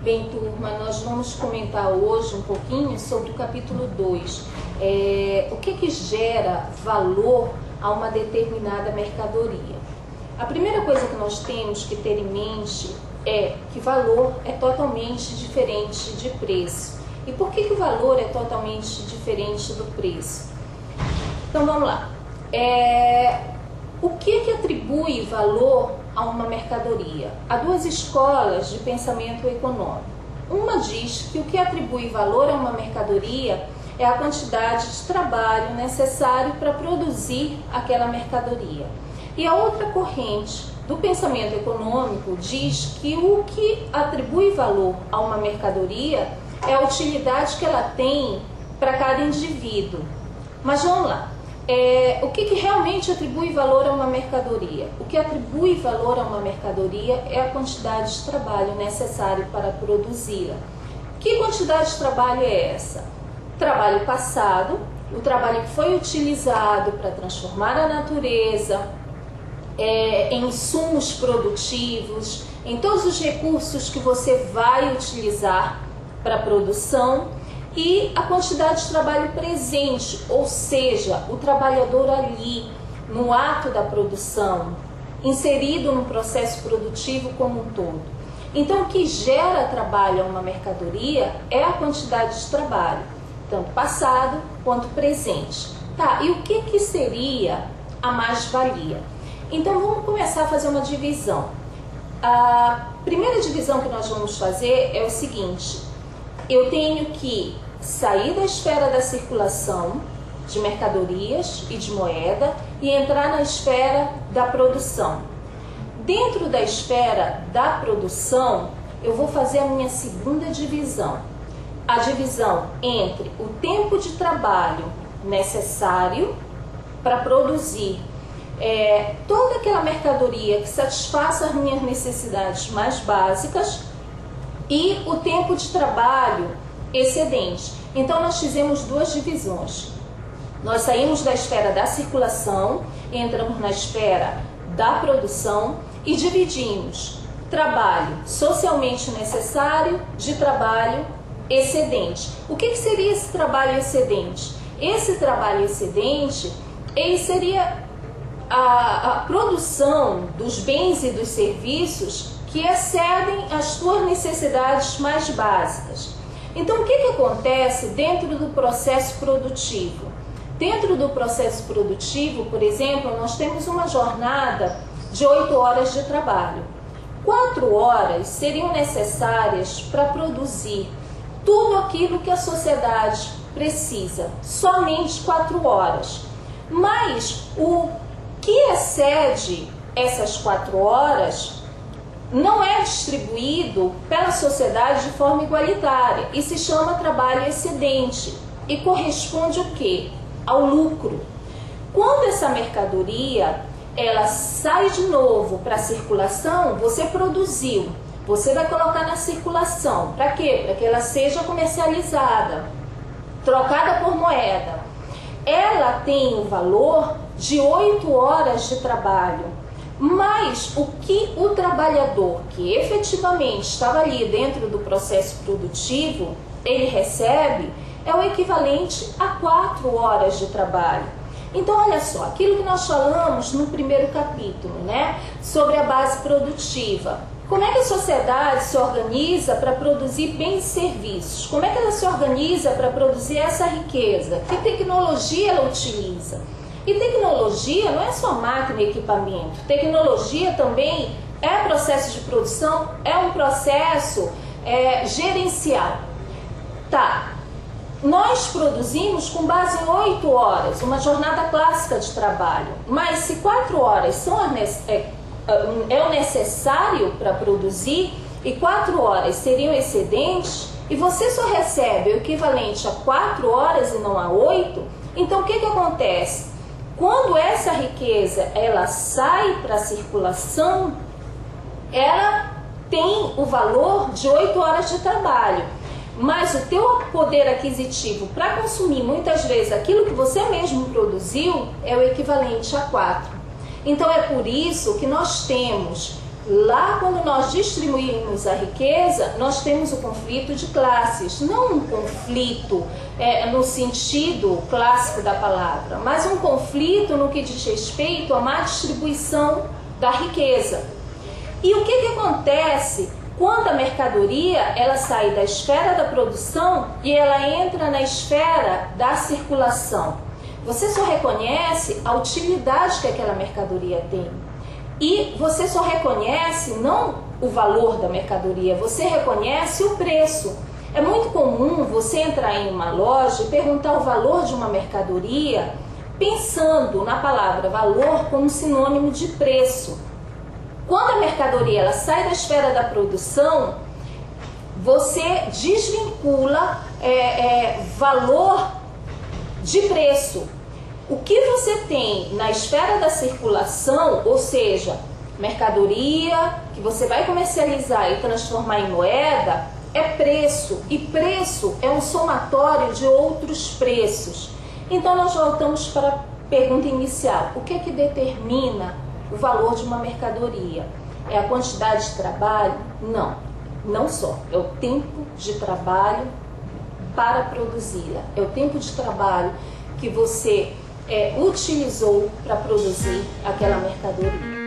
Bem, turma, nós vamos comentar hoje um pouquinho sobre o capítulo 2. O que gera valor a uma determinada mercadoria? A primeira coisa que nós temos que ter em mente é que valor é totalmente diferente de preço. E por que o valor é totalmente diferente do preço? Então vamos lá. O que atribui valor a uma mercadoria? Há duas escolas de pensamento econômico. Uma diz que o que atribui valor a uma mercadoria é a quantidade de trabalho necessário para produzir aquela mercadoria. E a outra corrente do pensamento econômico diz que o que atribui valor a uma mercadoria é a utilidade que ela tem para cada indivíduo. Mas vamos lá. O que realmente atribui valor a uma mercadoria? O que atribui valor a uma mercadoria é a quantidade de trabalho necessário para produzi-la. Que quantidade de trabalho é essa? Trabalho passado, o trabalho que foi utilizado para transformar a natureza em insumos produtivos, em todos os recursos que você vai utilizar para a produção, e a quantidade de trabalho presente, ou seja, o trabalhador ali no ato da produção, inserido no processo produtivo como um todo. Então, o que gera trabalho a uma mercadoria é a quantidade de trabalho, tanto passado quanto presente. Tá, e o que seria a mais-valia? Então, vamos começar a fazer uma divisão. A primeira divisão que nós vamos fazer é o seguinte: eu tenho que sair da esfera da circulação de mercadorias e de moeda e entrar na esfera da produção. Dentro da esfera da produção, eu vou fazer a minha segunda divisão. A divisão entre o tempo de trabalho necessário para produzir toda aquela mercadoria que satisfaça as minhas necessidades mais básicas e o tempo de trabalho excedente. Então nós fizemos duas divisões. Nós saímos da esfera da circulação, entramos na esfera da produção e dividimos trabalho socialmente necessário de trabalho excedente. O que seria esse trabalho excedente? Esse trabalho excedente, ele seria a produção dos bens e dos serviços que excedem as suas necessidades mais básicas. Então, o que acontece dentro do processo produtivo? Dentro do processo produtivo, por exemplo, nós temos uma jornada de 8 horas de trabalho. 4 horas seriam necessárias para produzir tudo aquilo que a sociedade precisa. Somente 4 horas. Mas o que excede essas 4 horas não é distribuído pela sociedade de forma igualitária e se chama trabalho excedente e corresponde o quê? Ao lucro. Quando essa mercadoria ela sai de novo para a circulação, você produziu, você vai colocar na circulação. Para quê? Para que ela seja comercializada, trocada por moeda. Ela tem o valor de 8 horas de trabalho. Mas o que o trabalhador que efetivamente estava ali dentro do processo produtivo, ele recebe é o equivalente a 4 horas de trabalho. Então, olha só, aquilo que nós falamos no primeiro capítulo, né, sobre a base produtiva. Como é que a sociedade se organiza para produzir bens e serviços? Como é que ela se organiza para produzir essa riqueza? Que tecnologia ela utiliza? E tecnologia não é só máquina e equipamento. Tecnologia também é processo de produção, é um processo gerencial. Tá, nós produzimos com base em 8 horas, uma jornada clássica de trabalho. Mas se 4 horas é o necessário para produzir e 4 horas seriam excedentes, e você só recebe o equivalente a 4 horas e não a 8, então o que acontece? Quando essa riqueza ela sai para a circulação, ela tem o valor de 8 horas de trabalho. Mas o teu poder aquisitivo para consumir muitas vezes aquilo que você mesmo produziu é o equivalente a 4. Então é por isso que nós temos Lá, quando nós distribuímos a riqueza, nós temos o conflito de classes, não um conflito no sentido clássico da palavra, mas um conflito no que diz respeito a má distribuição da riqueza. E o que acontece quando a mercadoria ela sai da esfera da produção e ela entra na esfera da circulação? Você só reconhece a utilidade que aquela mercadoria tem. E você só reconhece não o valor da mercadoria, você reconhece o preço. É muito comum você entrar em uma loja e perguntar o valor de uma mercadoria pensando na palavra valor como sinônimo de preço. Quando a mercadoria ela sai da esfera da produção, você desvincula valor de preço. O que você tem na esfera da circulação, ou seja, mercadoria que você vai comercializar e transformar em moeda, é preço. E preço é um somatório de outros preços. Então nós voltamos para a pergunta inicial. O que determina o valor de uma mercadoria? É a quantidade de trabalho? Não, não só. É o tempo de trabalho para produzi-la. É o tempo de trabalho que você utilizou para produzir aquela mercadoria.